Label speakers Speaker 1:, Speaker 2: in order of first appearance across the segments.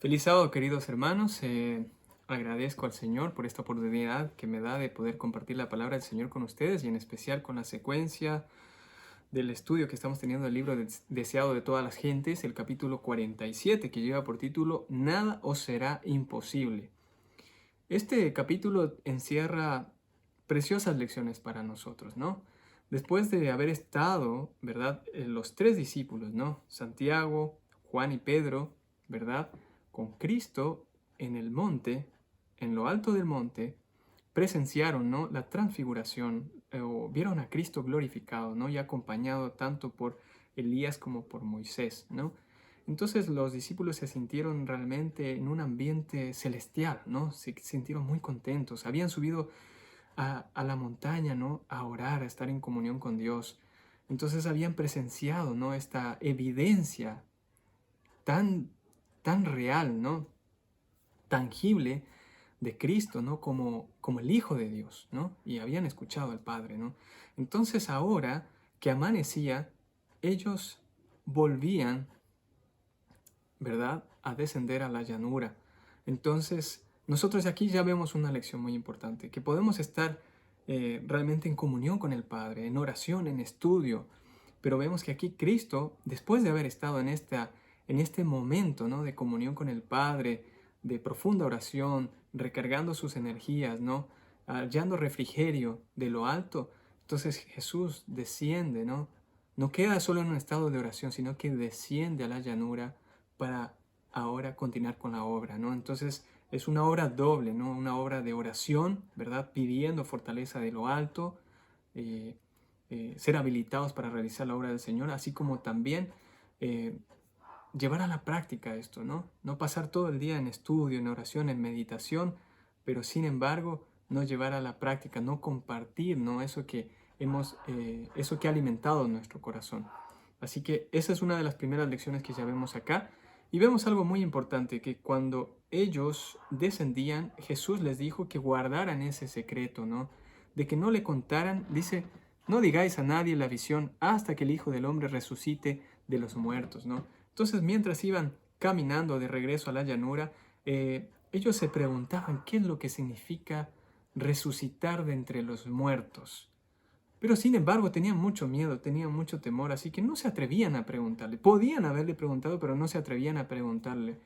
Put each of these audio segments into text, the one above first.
Speaker 1: Feliz sábado, queridos hermanos. Agradezco al Señor por esta oportunidad que me da de poder compartir la palabra del Señor con ustedes y en especial con la secuencia del estudio que estamos teniendo del libro Deseado de todas las gentes, el capítulo 47, que lleva por título Nada os será imposible. Este capítulo encierra preciosas lecciones para nosotros, ¿no? Después de haber estado, ¿verdad? Los tres discípulos, ¿no? Santiago, Juan y Pedro, ¿verdad? Con Cristo en el monte, en lo alto del monte, presenciaron, ¿no? La transfiguración, o vieron a Cristo glorificado, ¿no? Y acompañado tanto por Elías como por Moisés, ¿no? Entonces los discípulos se sintieron realmente en un ambiente celestial, ¿no? Se sintieron muy contentos. Habían subido a la montaña, ¿no? A orar, a estar en comunión con Dios. Entonces habían presenciado, ¿no? Esta evidencia tan, tan real, ¿no? Tangible de Cristo, ¿no? Como el Hijo de Dios, ¿no? Y habían escuchado al Padre, ¿no? Entonces ahora que amanecía, ellos volvían, ¿verdad?, a descender a la llanura. Entonces, nosotros aquí ya vemos una lección muy importante, que podemos estar realmente en comunión con el Padre, en oración, en estudio, pero vemos que aquí Cristo, después de haber estado en este momento, ¿no?, de comunión con el Padre, de profunda oración, recargando sus energías, ¿no?, hallando refrigerio de lo alto, entonces Jesús desciende, ¿no? No queda solo en un estado de oración, sino que desciende a la llanura para ahora continuar con la obra, ¿no? Entonces es una obra doble, ¿no? Una obra de oración, ¿verdad? Pidiendo fortaleza de lo alto, eh, ser habilitados para realizar la obra del Señor, así como también eh, llevar a la práctica esto, ¿no? No pasar todo el día en estudio, en oración, en meditación, pero sin embargo no llevar a la práctica, no compartir, ¿no? Eso que ha alimentado nuestro corazón. Así que esa es una de las primeras lecciones que ya vemos acá. Y vemos algo muy importante, que cuando ellos descendían, Jesús les dijo que guardaran ese secreto, ¿no? De que no le contaran, dice, no digáis a nadie la visión hasta que el Hijo del Hombre resucite de los muertos, ¿no? Entonces, mientras iban caminando de regreso a la llanura, ellos se preguntaban qué es lo que significa resucitar de entre los muertos. Pero sin embargo tenían mucho miedo, tenían mucho temor, así que no se atrevían a preguntarle. Podían haberle preguntado, pero no se atrevían a preguntarle.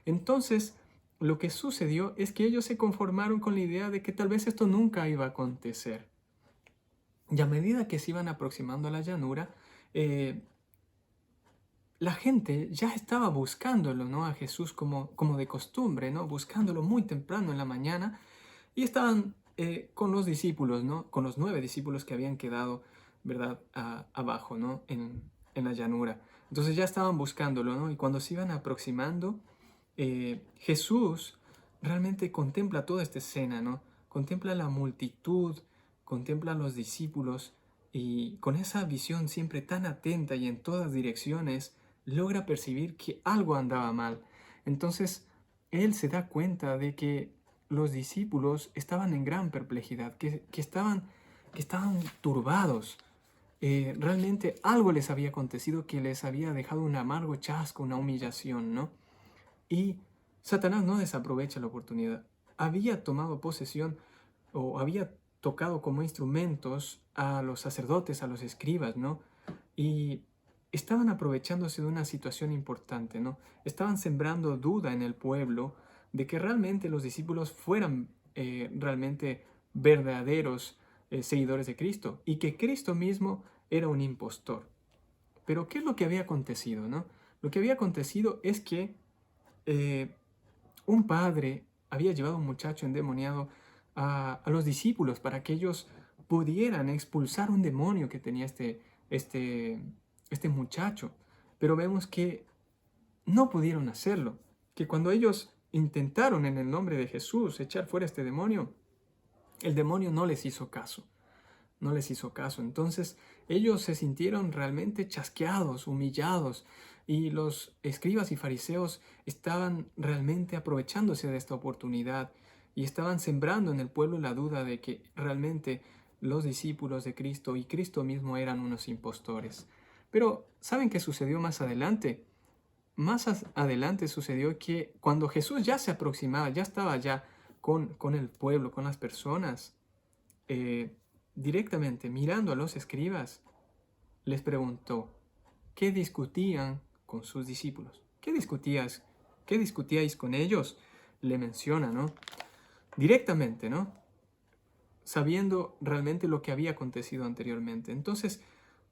Speaker 1: Entonces, lo que sucedió es que ellos se conformaron con la idea de que tal vez esto nunca iba a acontecer. Y a medida que se iban aproximando a la llanura, eh, la gente ya estaba buscándolo, ¿no? A Jesús como de costumbre, ¿no? Buscándolo muy temprano en la mañana y estaban con los discípulos, ¿no? Con los 9 discípulos que habían quedado, ¿verdad? Abajo, ¿no? En la llanura. Entonces ya estaban buscándolo, ¿no? Y cuando se iban aproximando, Jesús realmente contempla toda esta escena, ¿no? Contempla la multitud, contempla a los discípulos y con esa visión siempre tan atenta y en todas direcciones, logra percibir que algo andaba mal. Entonces, él se da cuenta de que los discípulos estaban en gran perplejidad, que estaban turbados. Realmente algo les había acontecido que les había dejado un amargo chasco, una humillación, ¿no? Y Satanás no desaprovecha la oportunidad. Había tomado posesión o había tocado como instrumentos a los sacerdotes, a los escribas, ¿no? Y estaban aprovechándose de una situación importante, ¿no? Estaban sembrando duda en el pueblo de que realmente los discípulos fueran realmente verdaderos seguidores de Cristo y que Cristo mismo era un impostor. Pero ¿qué es lo que había acontecido, no? Lo que había acontecido es que eh, un padre había llevado a un muchacho endemoniado a los discípulos para que ellos pudieran expulsar un demonio que tenía este, este muchacho. Pero vemos que no pudieron hacerlo, que cuando ellos intentaron en el nombre de Jesús echar fuera este demonio, el demonio no les hizo caso, no les hizo caso. Entonces ellos se sintieron realmente chasqueados, humillados, y los escribas y fariseos estaban realmente aprovechándose de esta oportunidad y estaban sembrando en el pueblo la duda de que realmente los discípulos de Cristo y Cristo mismo eran unos impostores. Pero ¿saben qué sucedió más adelante? adelante sucedió que cuando Jesús ya se aproximaba, ya estaba ya con el pueblo, con las personas, directamente mirando a los escribas, les preguntó, ¿qué discutían con sus discípulos? ¿Qué discutíais con ellos? Le menciona, ¿no? Directamente, ¿no? Sabiendo realmente lo que había acontecido anteriormente. Entonces,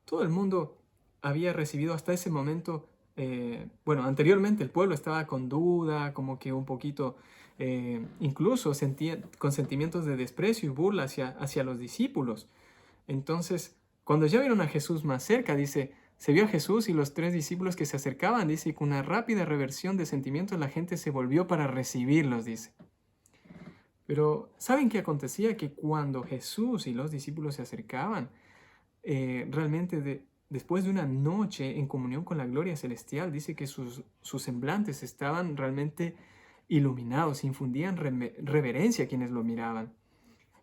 Speaker 1: todo el mundo había recibido hasta ese momento, anteriormente el pueblo estaba con duda, como que un poquito, incluso sentía con sentimientos de desprecio y burla hacia los discípulos. Entonces, cuando ya vieron a Jesús más cerca, dice, se vio a Jesús y los 3 discípulos que se acercaban, dice, y con una rápida reversión de sentimientos la gente se volvió para recibirlos, dice. Pero, ¿saben qué acontecía? Que cuando Jesús y los discípulos se acercaban, realmente después de una noche en comunión con la gloria celestial, dice que sus semblantes estaban realmente iluminados, infundían reverencia a quienes lo miraban.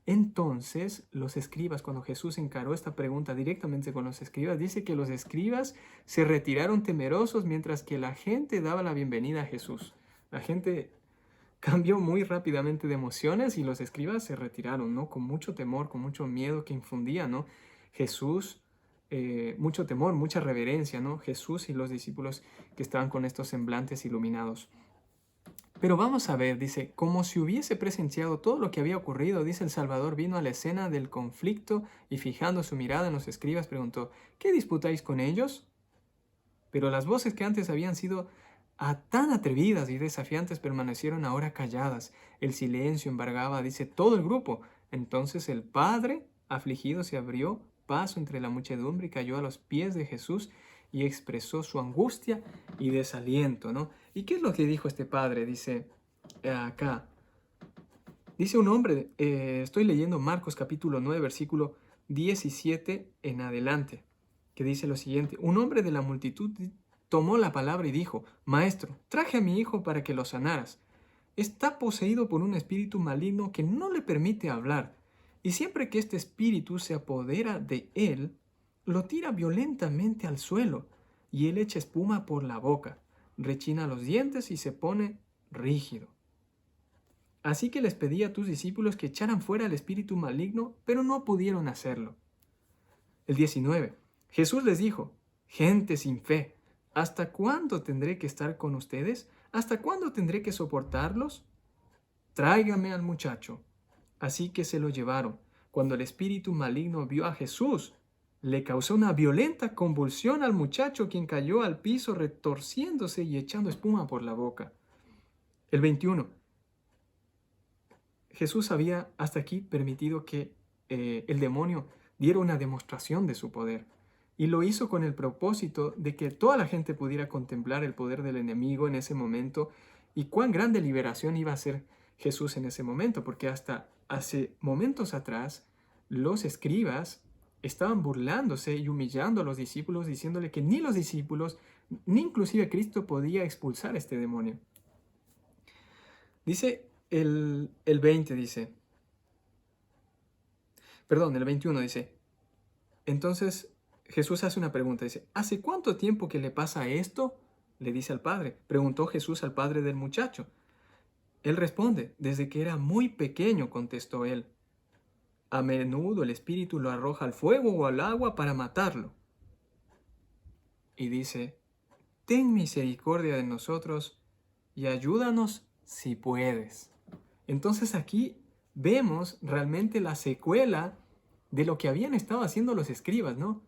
Speaker 1: Entonces, los escribas, cuando Jesús encaró esta pregunta directamente con los escribas, dice que los escribas se retiraron temerosos mientras que la gente daba la bienvenida a Jesús. La gente cambió muy rápidamente de emociones y los escribas se retiraron, ¿no? Con mucho temor, con mucho miedo que infundía, ¿no? Jesús, mucho temor, mucha reverencia, ¿no? Jesús y los discípulos que estaban con estos semblantes iluminados. Pero vamos a ver, dice, como si hubiese presenciado todo lo que había ocurrido, dice el Salvador, vino a la escena del conflicto y fijando su mirada en los escribas preguntó, ¿qué disputáis con ellos? Pero las voces que antes habían sido tan atrevidas y desafiantes permanecieron ahora calladas. El silencio embargaba, dice, todo el grupo. Entonces el Padre, afligido, se abrió paso entre la muchedumbre y cayó a los pies de Jesús y expresó su angustia y desaliento, ¿no? ¿Y qué es lo que dijo este padre? Dice acá, dice un hombre, estoy leyendo Marcos capítulo 9, versículo 17 en adelante, que dice lo siguiente, un hombre de la multitud tomó la palabra y dijo, Maestro, traje a mi hijo para que lo sanaras. Está poseído por un espíritu maligno que no le permite hablar, y siempre que este espíritu se apodera de él, lo tira violentamente al suelo, y él echa espuma por la boca, rechina los dientes y se pone rígido. Así que les pedí a tus discípulos que echaran fuera el espíritu maligno, pero no pudieron hacerlo. El 19. Jesús les dijo, gente sin fe, ¿hasta cuándo tendré que estar con ustedes? ¿Hasta cuándo tendré que soportarlos? Tráigame al muchacho. Así que se lo llevaron. Cuando el espíritu maligno vio a Jesús, le causó una violenta convulsión al muchacho, quien cayó al piso retorciéndose y echando espuma por la boca. El 21. Jesús había hasta aquí permitido que el demonio diera una demostración de su poder. Y lo hizo con el propósito de que toda la gente pudiera contemplar el poder del enemigo en ese momento y cuán grande liberación iba a ser Jesús en ese momento, porque hasta hace momentos atrás los escribas estaban burlándose y humillando a los discípulos, diciéndole que ni los discípulos, ni inclusive Cristo podía expulsar este demonio. Dice el 20, dice, perdón, el 21 dice, entonces Jesús hace una pregunta, dice, ¿hace cuánto tiempo que le pasa esto? Le dice al padre. Preguntó Jesús al padre del muchacho. Él responde, desde que era muy pequeño, contestó él. A menudo el espíritu lo arroja al fuego o al agua para matarlo. Y dice, ten misericordia de nosotros y ayúdanos si puedes. Entonces aquí vemos realmente la secuela de lo que habían estado haciendo los escribas, ¿no?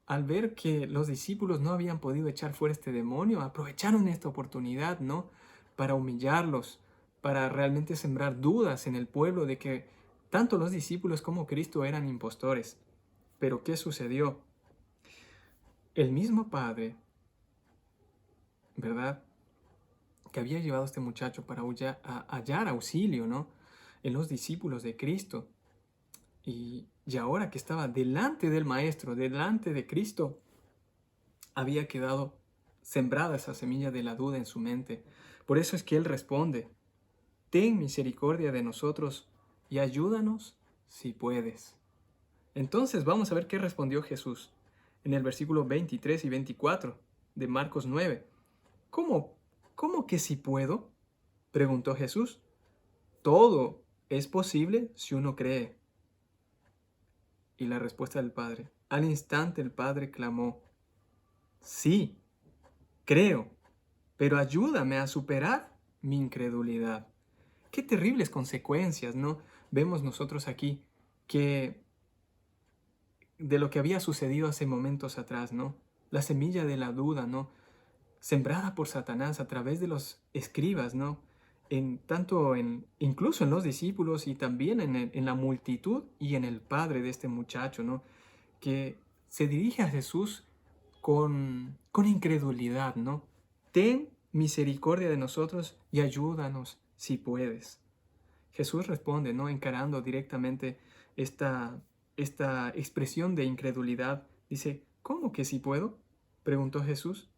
Speaker 1: Al ver que los discípulos no habían podido echar fuera este demonio, aprovecharon esta oportunidad, ¿no? Para humillarlos, para realmente sembrar dudas en el pueblo de que tanto los discípulos como Cristo eran impostores. Pero ¿qué sucedió? El mismo Padre, ¿verdad?, que había llevado a este muchacho para hallar auxilio, ¿no?, en los discípulos de Cristo. Y ahora que estaba delante del Maestro, delante de Cristo, había quedado sembrada esa semilla de la duda en su mente. Por eso es que Él responde, ten misericordia de nosotros y ayúdanos si puedes. Entonces vamos a ver qué respondió Jesús en el versículo 23 y 24 de Marcos 9. ¿Cómo que si puedo? Preguntó Jesús. Todo es posible si uno cree. Y la respuesta del Padre. Al instante el Padre clamó, sí, creo, pero ayúdame a superar mi incredulidad. Qué terribles consecuencias, ¿no? Vemos nosotros aquí que de lo que había sucedido hace momentos atrás, ¿no? La semilla de la duda, ¿no? Sembrada por Satanás a través de los escribas, ¿no? Incluso en los discípulos y también en la multitud y en el padre de este muchacho, ¿no? Que se dirige a Jesús con incredulidad, ¿no? Ten misericordia de nosotros y ayúdanos si puedes. Jesús responde, ¿no? Encarando directamente esta expresión de incredulidad. Dice, ¿cómo que si puedo? Preguntó Jesús.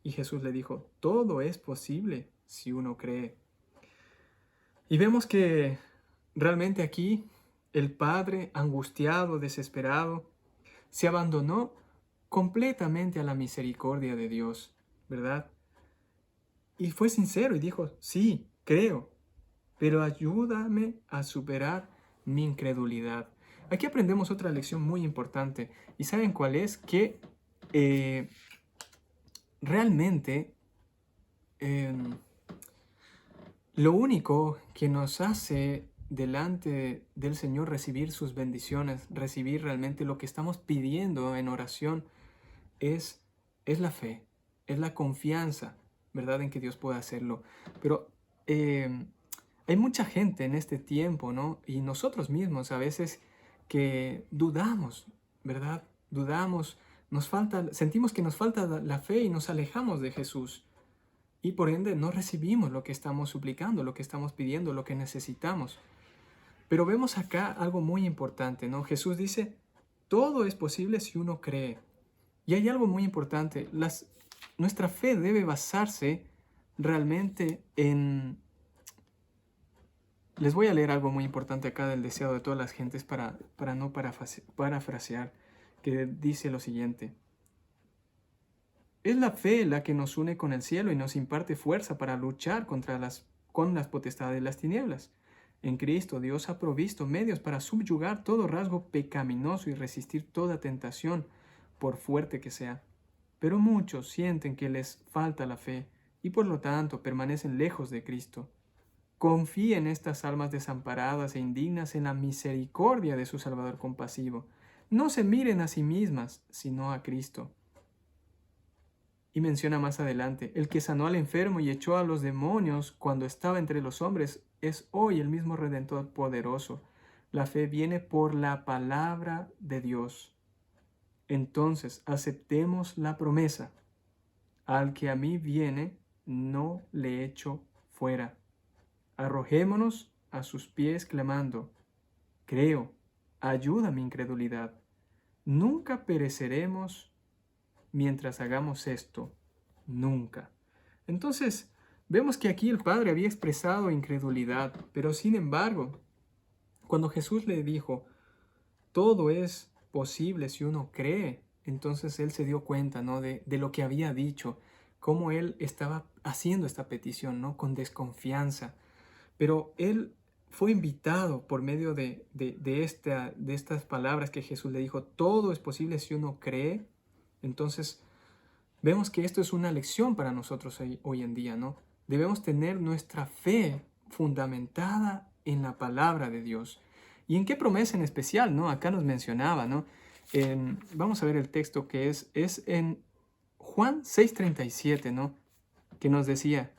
Speaker 1: Y Jesús le dijo, todo es posible si uno cree. Y vemos que realmente aquí el padre, angustiado, desesperado, se abandonó completamente a la misericordia de Dios, ¿verdad? Y fue sincero y dijo, sí, creo, pero ayúdame a superar mi incredulidad. Aquí aprendemos otra lección muy importante. ¿Y saben cuál es? Que realmente lo único que nos hace delante del Señor recibir sus bendiciones, recibir realmente lo que estamos pidiendo en oración, es la fe, es la confianza, ¿verdad? En que Dios puede hacerlo. Pero hay mucha gente en este tiempo, ¿no? Y nosotros mismos a veces que dudamos, ¿verdad? Dudamos, sentimos que nos falta la fe y nos alejamos de Jesús. Y por ende no recibimos lo que estamos suplicando, lo que estamos pidiendo, lo que necesitamos. Pero vemos acá algo muy importante, ¿no? Jesús dice, todo es posible si uno cree. Y hay algo muy importante, nuestra fe debe basarse realmente en... Les voy a leer algo muy importante acá del deseo de todas las gentes para no parafrasear, que dice lo siguiente. Es la fe la que nos une con el cielo y nos imparte fuerza para luchar con las potestades de las tinieblas. En Cristo Dios ha provisto medios para subyugar todo rasgo pecaminoso y resistir toda tentación, por fuerte que sea. Pero muchos sienten que les falta la fe y por lo tanto permanecen lejos de Cristo. Confíen estas almas desamparadas e indignas en la misericordia de su Salvador compasivo. No se miren a sí mismas, sino a Cristo. Y menciona más adelante, el que sanó al enfermo y echó a los demonios cuando estaba entre los hombres es hoy el mismo Redentor poderoso. La fe viene por la palabra de Dios. Entonces aceptemos la promesa. Al que a mí viene, no le echo fuera. Arrojémonos a sus pies clamando, creo, ayuda mi incredulidad. Nunca pereceremos mientras hagamos esto, nunca. Entonces, vemos que aquí el Padre había expresado incredulidad, pero sin embargo, cuando Jesús le dijo, todo es posible si uno cree, entonces él se dio cuenta, ¿no? de lo que había dicho, cómo él estaba haciendo esta petición, ¿no? Con desconfianza. Pero él fue invitado por medio de estas palabras que Jesús le dijo, todo es posible si uno cree. Entonces, vemos que esto es una lección para nosotros hoy en día, ¿no? Debemos tener nuestra fe fundamentada en la palabra de Dios. ¿Y en qué promesa en especial, no? Acá nos mencionaba, ¿no? Vamos a ver el texto que es en Juan 6:37, ¿no? Que nos decía,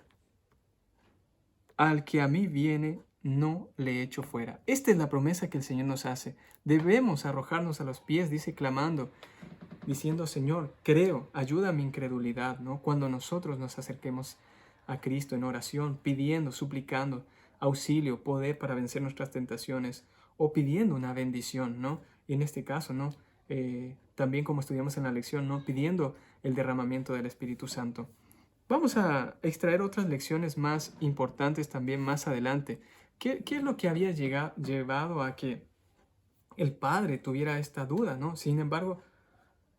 Speaker 1: al que a mí viene, no le echo fuera. Esta es la promesa que el Señor nos hace. Debemos arrojarnos a los pies, dice, clamando, diciendo, Señor, creo, ayuda a mi incredulidad, ¿no? Cuando nosotros nos acerquemos a Cristo en oración, pidiendo, suplicando auxilio, poder para vencer nuestras tentaciones, o pidiendo una bendición, ¿no? Y en este caso, ¿no? También como estudiamos en la lección, ¿no? Pidiendo el derramamiento del Espíritu Santo. Vamos a extraer otras lecciones más importantes también más adelante. ¿Qué es lo que había llevado a que el padre tuviera esta duda, ¿no? Sin embargo,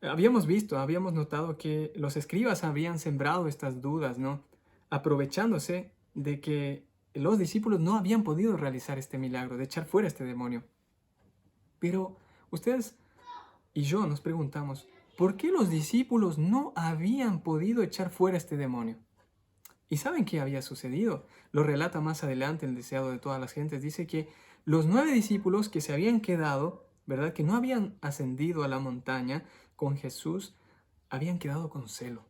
Speaker 1: habíamos notado que los escribas habían sembrado estas dudas, ¿no? Aprovechándose de que los discípulos no habían podido realizar este milagro, de echar fuera este demonio. Pero ustedes y yo nos preguntamos, ¿por qué los discípulos no habían podido echar fuera este demonio? ¿Y saben qué había sucedido? Lo relata más adelante el deseado de todas las gentes. Dice que los 9 discípulos que se habían quedado, ¿verdad? Que no habían ascendido a la montaña con Jesús, habían quedado con celo.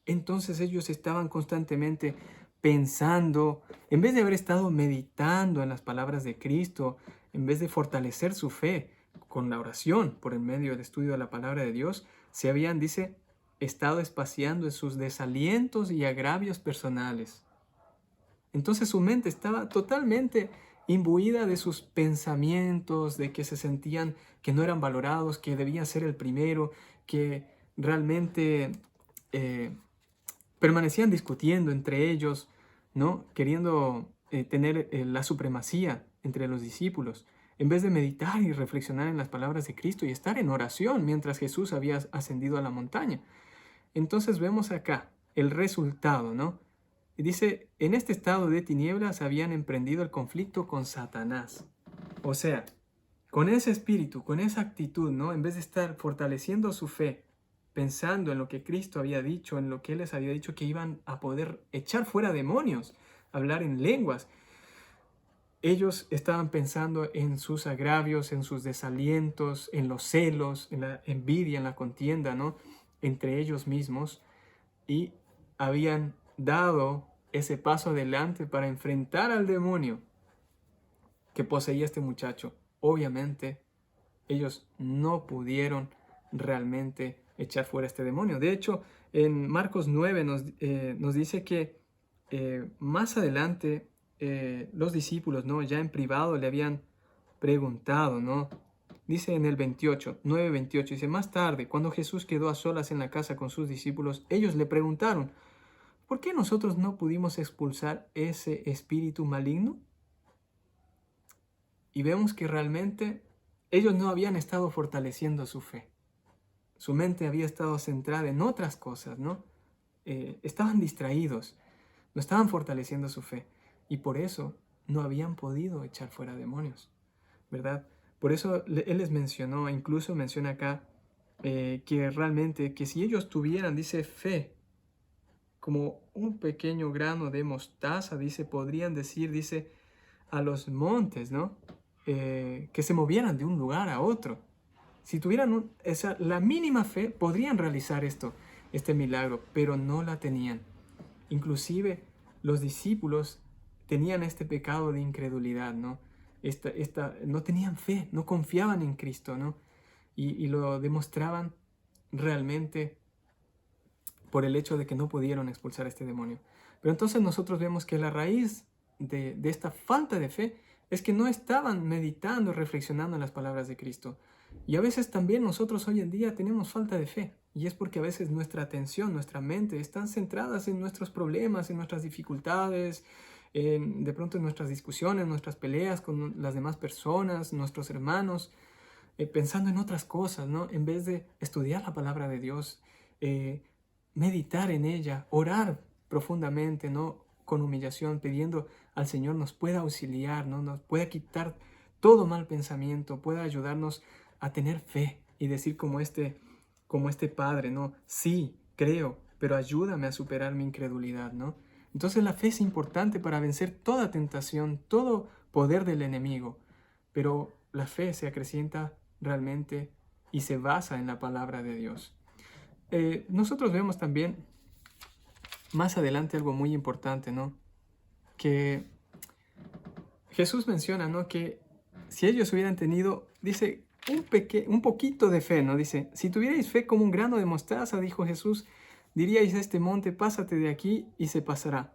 Speaker 1: Entonces ellos estaban constantemente pensando, en vez de haber estado meditando en las palabras de Cristo, en vez de fortalecer su fe con la oración por el medio del estudio de la palabra de Dios, se habían, dice, estado espaciando en sus desalientos y agravios personales. Entonces su mente estaba totalmente imbuida de sus pensamientos, de que se sentían que no eran valorados, que debían ser el primero, que realmente permanecían discutiendo entre ellos, ¿no? Queriendo tener la supremacía entre los discípulos, en vez de meditar y reflexionar en las palabras de Cristo y estar en oración mientras Jesús había ascendido a la montaña. Entonces vemos acá el resultado, ¿no? Y dice, en este estado de tinieblas habían emprendido el conflicto con Satanás. O sea, con ese espíritu, con esa actitud, ¿no? En vez de estar fortaleciendo su fe, pensando en lo que Cristo había dicho, en lo que Él les había dicho que iban a poder echar fuera demonios, hablar en lenguas, ellos estaban pensando en sus agravios, en sus desalientos, en los celos, en la envidia, en la contienda, ¿no? Entre ellos mismos, y habían dado ese paso adelante para enfrentar al demonio que poseía este muchacho. Obviamente, ellos no pudieron realmente echar fuera este demonio. De hecho, en Marcos 9 nos dice que más adelante los discípulos, ¿no? Ya en privado le habían preguntado, ¿no? Dice en el 28, 9:28, dice, más tarde, cuando Jesús quedó a solas en la casa con sus discípulos, ellos le preguntaron, ¿por qué nosotros no pudimos expulsar ese espíritu maligno? Y vemos que realmente ellos no habían estado fortaleciendo su fe. Su mente había estado centrada en otras cosas, ¿no? Estaban distraídos, no estaban fortaleciendo su fe. Y por eso no habían podido echar fuera demonios, ¿verdad? Por eso Él les mencionó, incluso menciona acá, que realmente, que si ellos tuvieran, dice, fe, como un pequeño grano de mostaza, dice, podrían decir, dice, a los montes, ¿no? Que se movieran de un lugar a otro. Si tuvieran la mínima fe, podrían realizar este milagro, pero no la tenían. Inclusive los discípulos tenían este pecado de incredulidad, ¿no? No tenían fe, no confiaban en Cristo, ¿no? Y lo demostraban realmente por el hecho de que no pudieron expulsar a este demonio. Pero entonces nosotros vemos que la raíz de esta falta de fe es que no estaban meditando, reflexionando en las palabras de Cristo. Y a veces también nosotros hoy en día tenemos falta de fe. Y es porque a veces nuestra atención, nuestra mente están centradas en nuestros problemas, en nuestras dificultades, de pronto en nuestras discusiones, nuestras peleas con las demás personas, nuestros hermanos, pensando en otras cosas, ¿no? En vez de estudiar la palabra de Dios, meditar en ella, orar profundamente, ¿no? Con humillación, pidiendo al Señor nos pueda auxiliar, ¿no? Nos pueda quitar todo mal pensamiento, pueda ayudarnos a tener fe y decir como este padre, ¿no? Sí, creo, pero ayúdame a superar mi incredulidad, ¿no? Entonces la fe es importante para vencer toda tentación, todo poder del enemigo, pero la fe se acrecienta realmente y se basa en la palabra de Dios. Nosotros vemos también más adelante algo muy importante, ¿no? Que Jesús menciona, ¿no? Que si ellos hubieran tenido, dice, un poquito de fe, ¿no? Dice, si tuvierais fe como un grano de mostaza, dijo Jesús, diríais a este monte, pásate de aquí y se pasará.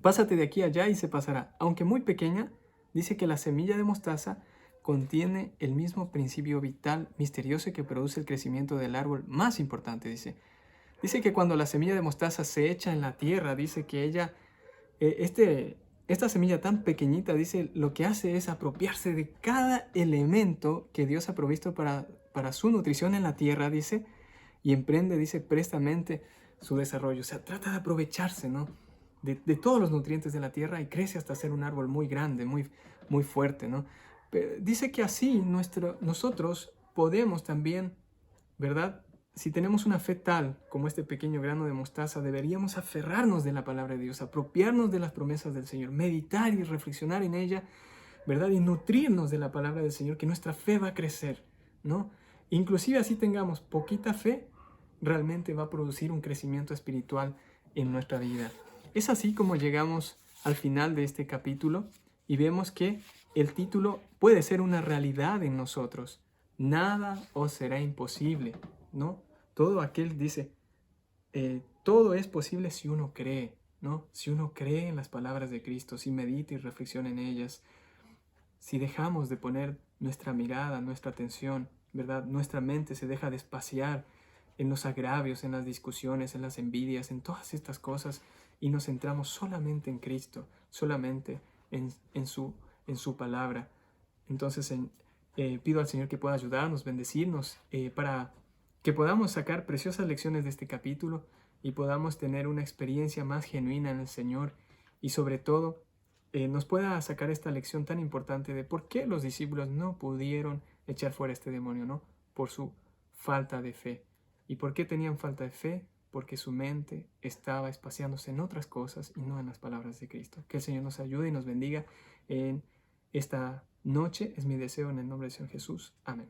Speaker 1: Pásate de aquí allá y se pasará. Aunque muy pequeña, dice que la semilla de mostaza contiene el mismo principio vital misterioso que produce el crecimiento del árbol más importante, dice. Dice que cuando la semilla de mostaza se echa en la tierra, dice que ella, esta semilla tan pequeñita, dice, lo que hace es apropiarse de cada elemento que Dios ha provisto para para su nutrición en la tierra, dice, y emprende, dice, prestamente su desarrollo. O sea, trata de aprovecharse, ¿no? De todos los nutrientes de la tierra y crece hasta ser un árbol muy grande, muy fuerte, ¿no? Pero dice que así nosotros podemos también, ¿verdad? Si tenemos una fe tal como este pequeño grano de mostaza, deberíamos aferrarnos de la palabra de Dios, apropiarnos de las promesas del Señor, meditar y reflexionar en ella, ¿verdad? Y nutrirnos de la palabra del Señor, que nuestra fe va a crecer, ¿no? Inclusive así tengamos poquita fe, realmente va a producir un crecimiento espiritual en nuestra vida. Es así como llegamos al final de este capítulo y vemos que el título puede ser una realidad en nosotros. Nada os será imposible, ¿no? Todo aquel dice, todo es posible si uno cree, ¿no? Si uno cree en las palabras de Cristo, si medita y reflexiona en ellas, si dejamos de poner nuestra mirada, nuestra atención, ¿verdad? Nuestra mente se deja de espaciar en los agravios, en las discusiones, en las envidias, en todas estas cosas y nos centramos solamente en Cristo, solamente en su palabra. Entonces pido al Señor que pueda ayudarnos, bendecirnos, para que podamos sacar preciosas lecciones de este capítulo y podamos tener una experiencia más genuina en el Señor y sobre todo nos pueda sacar esta lección tan importante de por qué los discípulos no pudieron echar fuera este demonio, ¿no? Por su falta de fe. ¿Y por qué tenían falta de fe? Porque su mente estaba espaciándose en otras cosas y no en las palabras de Cristo. Que el Señor nos ayude y nos bendiga en esta noche. Es mi deseo en el nombre del Señor Jesús. Amén.